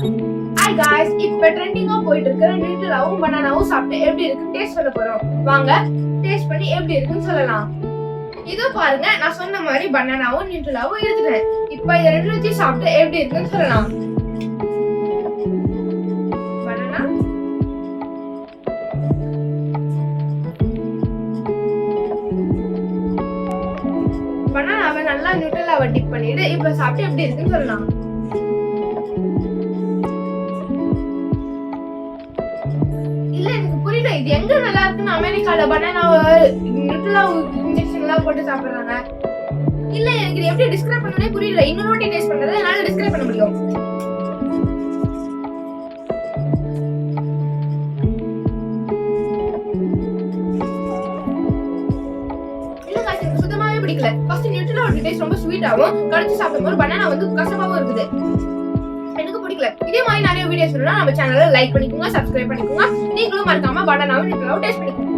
Hi guys, இப்ப ட்ரெண்டிங்கா போயிட்டு இருக்கிற நியூட்ரலாவும் பனானாவும் சாப்பிட்டு எப்படி இருக்குன்னு டேஸ்ட் பண்ண போறோம். வாங்க டேஸ்ட் பண்ணி எப்படி இருக்குன்னு சொல்லலாம். இதோ பாருங்க, நான் சொன்ன மாதிரி பனானாவும் நியூட்ரலாவும் எடுத்துட்டேன். இப்போ இத ரெண்டு வச்சு சாப்பிட்டு எப்படி இருக்குன்னு சொல்லலாம். பனானா பனானாவை நல்லா நியூட்ரலாவை டிப் பண்ணிட்டு இப்ப சாப்பிட்டு எப்படி இருக்குன்னு சொல்லலாம். இல்ல, எனக்கு புரியல, இது எங்க நல்லா இருக்குன்னு அமெரிக்கால பனானாவை நியூட்ரலா இன்ஜெக்ஷன் எல்லாம் போட்டு சாப்பிடுறாங்க. இல்ல, எனக்கு இது எப்படி டிஸ்கிரைப் பண்ணனே புரியல. இன்னொரு வாட்டி டேஸ்ட் பண்றதை என்னால டிஸ்கிரைப் பண்ண முடியும். இல்ல guys, எனக்கு சுத்தமாவே பிடிக்கல. ஃபர்ஸ்ட் நியூட்ரலாவோட டேஸ்ட் ரொம்ப ஸ்வீட்டாவும், கடிச்சு சாப்பிடும்போது பனானா வந்து கசப்பாவும் இருக்குது. எனக்கு பிடிக்கல. இதே மாதிரி நிறைய வீடியோஸ் வேணும்னா நம்ம சேனலை லைக் பண்ணிக்கோங்க, சப்ஸ்கிரைப் பண்ணிக்கோங்க. நீங்களும் மறக்காம பனானாவும் நியூட்ரலாவும் டேஸ்ட் பண்ணிக்கோங்க.